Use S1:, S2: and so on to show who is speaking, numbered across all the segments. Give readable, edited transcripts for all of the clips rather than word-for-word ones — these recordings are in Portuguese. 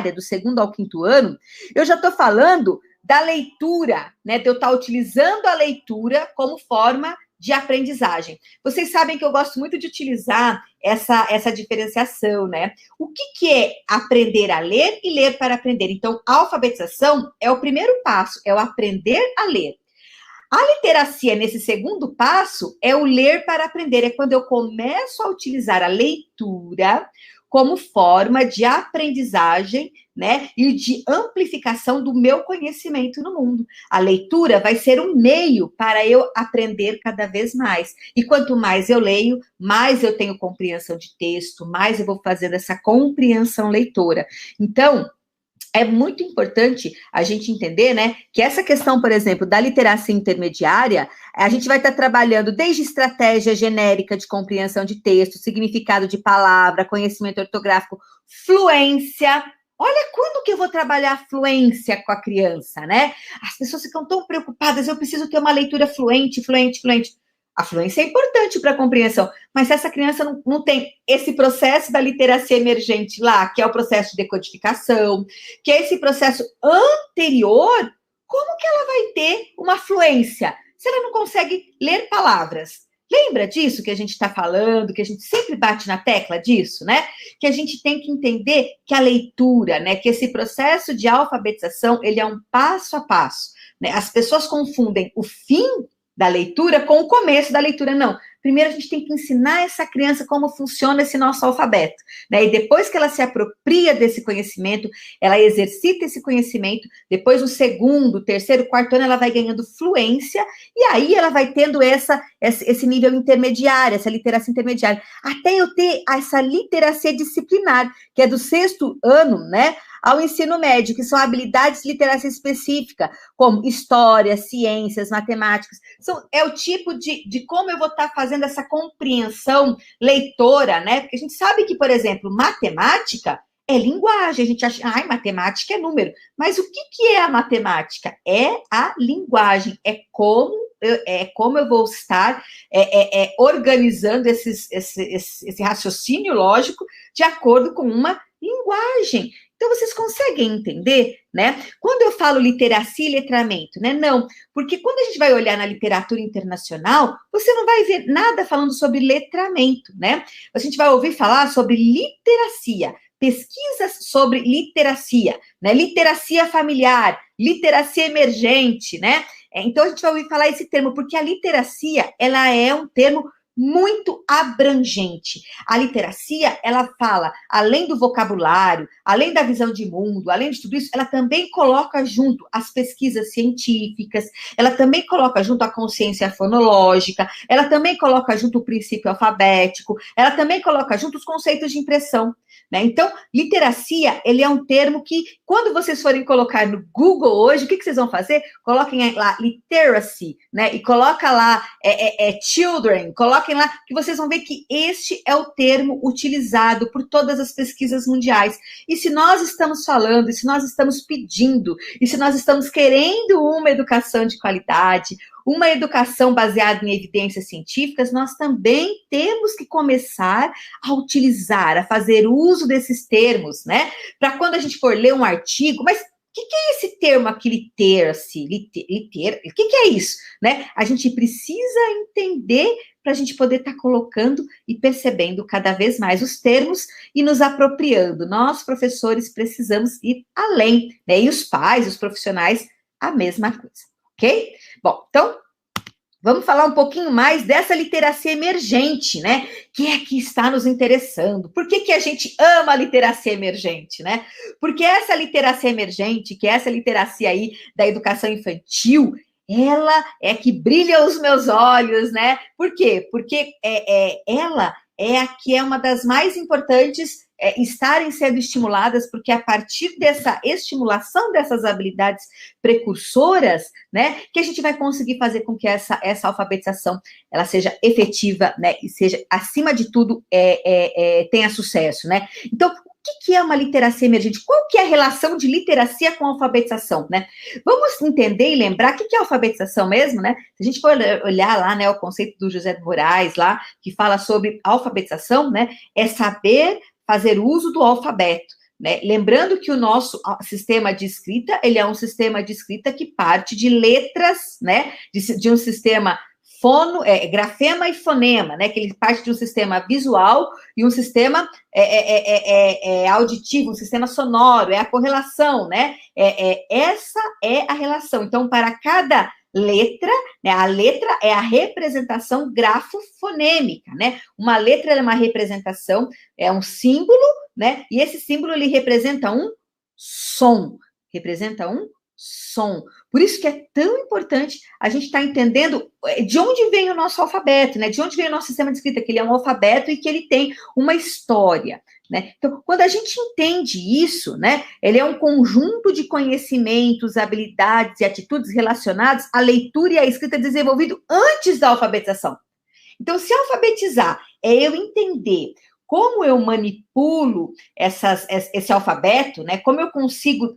S1: do 2º ao 5º ano, eu já estou falando da leitura, né? De eu estar utilizando a leitura como forma de aprendizagem. Vocês sabem que eu gosto muito de utilizar essa diferenciação, né? O que é aprender a ler e ler para aprender? Então, a alfabetização é o primeiro passo, é o aprender a ler. A literacia, nesse segundo passo, é o ler para aprender. É quando eu começo a utilizar a leitura como forma de aprendizagem, né, e de amplificação do meu conhecimento no mundo. A leitura vai ser um meio para eu aprender cada vez mais. E quanto mais eu leio, mais eu tenho compreensão de texto, mais eu vou fazendo essa compreensão leitora. Então, é muito importante a gente entender, né, que essa questão, por exemplo, da literacia intermediária, a gente vai estar trabalhando desde estratégia genérica de compreensão de texto, significado de palavra, conhecimento ortográfico, fluência. Olha quando que eu vou trabalhar fluência com a criança, né? As pessoas ficam tão preocupadas, eu preciso ter uma leitura fluente. A fluência é importante para a compreensão, mas se essa criança não tem esse processo da literacia emergente lá, que é o processo de decodificação, que é esse processo anterior, como que ela vai ter uma fluência se ela não consegue ler palavras? Lembra disso que a gente está falando, que a gente sempre bate na tecla disso, né? Que a gente tem que entender que a leitura, né, que esse processo de alfabetização, ele é um passo a passo, né? As pessoas confundem o fim da leitura com o começo da leitura, não. Primeiro a gente tem que ensinar essa criança como funciona esse nosso alfabeto, né? E depois que ela se apropria desse conhecimento, ela exercita esse conhecimento, depois no 2º, 3º, 4º ano ela vai ganhando fluência, e aí ela vai tendo esse nível intermediário, essa literacia intermediária, até eu ter essa literacia disciplinar, que é do 6º ano, né, ao ensino médio, que são habilidades de literacia específica, como história, ciências, matemáticas. É o tipo de como eu vou estar fazendo essa compreensão leitora, né? Porque a gente sabe que, por exemplo, matemática é linguagem. A gente acha, matemática é número. Mas o que é a matemática? É a linguagem. É como eu vou estar organizando esse raciocínio lógico de acordo com uma linguagem. Então, vocês conseguem entender, né? Quando eu falo literacia e letramento, né? Não, porque quando a gente vai olhar na literatura internacional, você não vai ver nada falando sobre letramento, né? A gente vai ouvir falar sobre literacia, pesquisas sobre literacia, né? Literacia familiar, literacia emergente, né? Então, a gente vai ouvir falar esse termo, porque a literacia, ela é um termo muito abrangente. A literacia, ela fala, além do vocabulário, além da visão de mundo, além de tudo isso, ela também coloca junto as pesquisas científicas, ela também coloca junto a consciência fonológica, ela também coloca junto o princípio alfabético, ela também coloca junto os conceitos de impressão, né? Então, literacia, ele é um termo que, quando vocês forem colocar no Google hoje, o que vocês vão fazer? Coloquem lá literacy, né? E coloca lá children, coloquem lá, que vocês vão ver que este é o termo utilizado por todas as pesquisas mundiais. E se nós estamos falando, e se nós estamos pedindo, e se nós estamos querendo uma educação de qualidade, uma educação baseada em evidências científicas, nós também temos que começar a utilizar, a fazer uso desses termos, né? Para quando a gente for ler um artigo, mas o que é esse termo aqui, literacy? O que é isso? Né? A gente precisa entender para a gente poder estar colocando e percebendo cada vez mais os termos e nos apropriando. Nós, professores, precisamos ir além, né? E os pais, os profissionais, a mesma coisa, ok? Bom, então, vamos falar um pouquinho mais dessa literacia emergente, né? Que é que está nos interessando. Por que a gente ama a literacia emergente, né? Porque essa literacia emergente, que é essa literacia aí da educação infantil, ela é que brilha os meus olhos, né? Por quê? Porque ela é a que é uma das mais importantes estarem sendo estimuladas, porque a partir dessa estimulação dessas habilidades precursoras, né, que a gente vai conseguir fazer com que essa alfabetização ela seja efetiva, né, e seja, acima de tudo, tenha sucesso, né? Então, o que é uma literacia emergente? Qual que é a relação de literacia com alfabetização, né? Vamos entender e lembrar o que é alfabetização mesmo, né? Se a gente for olhar lá, né, o conceito do José de Moraes lá, que fala sobre alfabetização, né, é saber fazer uso do alfabeto, né? Lembrando que o nosso sistema de escrita, ele é um sistema de escrita que parte de letras, né? De um sistema grafema e fonema, né? Que ele parte de um sistema visual e um sistema auditivo, um sistema sonoro, é a correlação, né? Essa é a relação. Então, para cada letra, né? A letra é a representação grafofonêmica, né? Uma letra é uma representação, é um símbolo, né? E esse símbolo ele representa um som, representa um som. Por isso que é tão importante a gente estar entendendo de onde vem o nosso alfabeto, né? De onde vem o nosso sistema de escrita, que ele é um alfabeto e que ele tem uma história, né? Então, quando a gente entende isso, né? Ele é um conjunto de conhecimentos, habilidades e atitudes relacionados à leitura e à escrita desenvolvido antes da alfabetização. Então, se alfabetizar é eu entender como eu manipulo esse alfabeto, né? Como eu consigo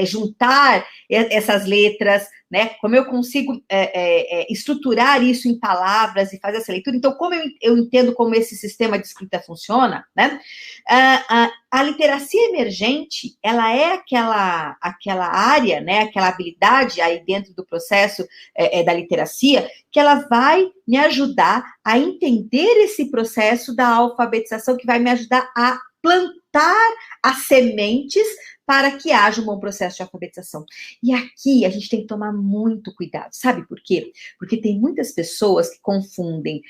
S1: juntar essas letras, né? Como eu consigo estruturar isso em palavras e fazer essa leitura. Então, como eu entendo como esse sistema de escrita funciona, né? A literacia emergente, ela é aquela área, né? Aquela habilidade aí dentro do processo da literacia, que ela vai me ajudar a entender esse processo da alfabetização, que vai me ajudar a plantar as sementes para que haja um bom processo de alfabetização. E aqui a gente tem que tomar muito cuidado. Sabe por quê? Porque tem muitas pessoas que confundem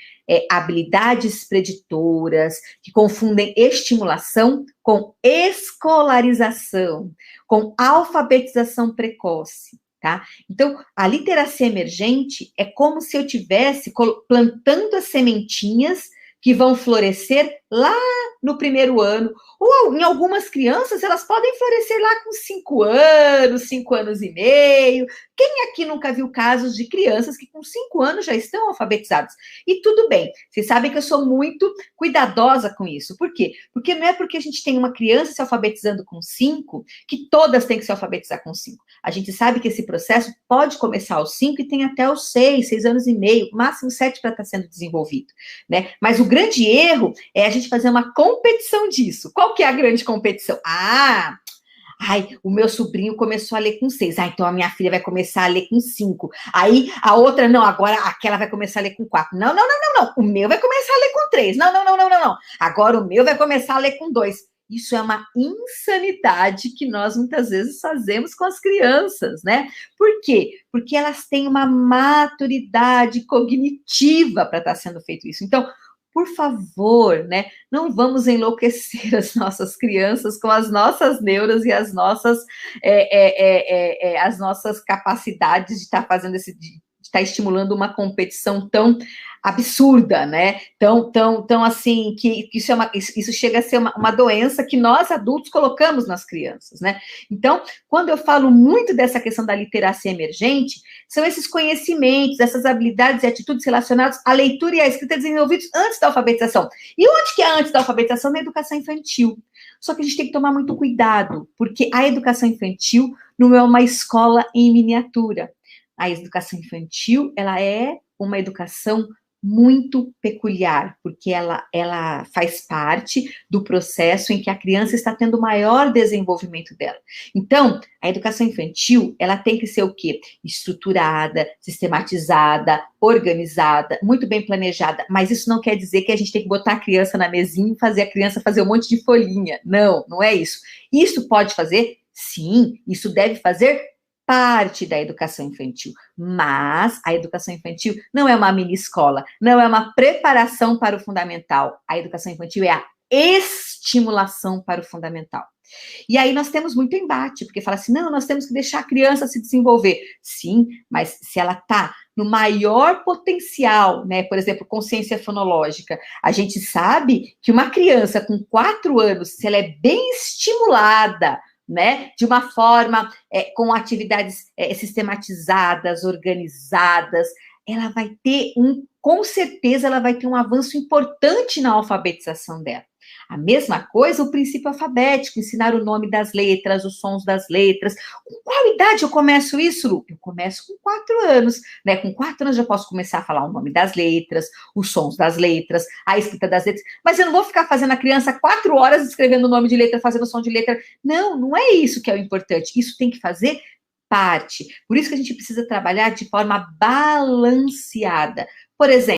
S1: habilidades preditoras, que confundem estimulação com escolarização, com alfabetização precoce. Tá? Então, a literacia emergente é como se eu estivesse plantando as sementinhas que vão florescer lá no primeiro ano, ou em algumas crianças, elas podem florescer lá com 5 anos, 5 anos e meio. Quem aqui nunca viu casos de crianças que com 5 anos já estão alfabetizadas? E tudo bem, vocês sabem que eu sou muito cuidadosa com isso. Por quê? Porque não é porque a gente tem uma criança se alfabetizando com 5 que todas têm que se alfabetizar com 5. A gente sabe que esse processo pode começar aos 5 e tem até os 6, 6 anos e meio, máximo 7 para estar sendo desenvolvido, né? Mas o grande erro é a gente fazer uma competição disso. Qual que é a grande competição? O meu sobrinho começou a ler com 6. Então a minha filha vai começar a ler com 5. Aí a outra, não, agora aquela vai começar a ler com 4. Não. O meu vai começar a ler com 3. Não. Agora o meu vai começar a ler com 2. Isso é uma insanidade que nós muitas vezes fazemos com as crianças, né? Por quê? Porque elas têm uma maturidade cognitiva para estar sendo feito isso. Então, por favor, né, não vamos enlouquecer as nossas crianças com as nossas neuras e as nossas capacidades de estar fazendo de estar estimulando uma competição tão absurda, né? Tão assim, que isso chega a ser uma doença que nós adultos colocamos nas crianças, né? Então, quando eu falo muito dessa questão da literacia emergente, são esses conhecimentos, essas habilidades e atitudes relacionadas à leitura e à escrita desenvolvidos antes da alfabetização. E onde que é antes da alfabetização? Na educação infantil. Só que a gente tem que tomar muito cuidado, porque a educação infantil não é uma escola em miniatura. A educação infantil, ela é uma educação muito peculiar, porque ela faz parte do processo em que a criança está tendo o maior desenvolvimento dela. Então, a educação infantil, ela tem que ser o quê? Estruturada, sistematizada, organizada, muito bem planejada, mas isso não quer dizer que a gente tem que botar a criança na mesinha e fazer a criança fazer um monte de folhinha. Não é isso. Isso pode fazer? Sim, isso deve fazer parte da educação infantil, mas a educação infantil não é uma mini escola, não é uma preparação para o fundamental. A educação infantil é a estimulação para o fundamental. E aí nós temos muito embate, porque fala assim, não, nós temos que deixar a criança se desenvolver. Sim, mas se ela está no maior potencial, né, por exemplo, consciência fonológica, a gente sabe que uma criança com 4 anos, se ela é bem estimulada, né, de uma forma com atividades sistematizadas, organizadas, ela vai ter com certeza, ela vai ter um avanço importante na alfabetização dela. A mesma coisa, o princípio alfabético, ensinar o nome das letras, os sons das letras. Com Qual idade eu começo isso, Lu? Eu começo com 4 anos, né? Com 4 anos eu já posso começar a falar o nome das letras, os sons das letras, a escrita das letras, mas eu não vou ficar fazendo a criança 4 horas escrevendo o nome de letra, fazendo o som de letra. Não, não é isso que é o importante. Isso tem que fazer parte. Por isso que a gente precisa trabalhar de forma balanceada. Por exemplo,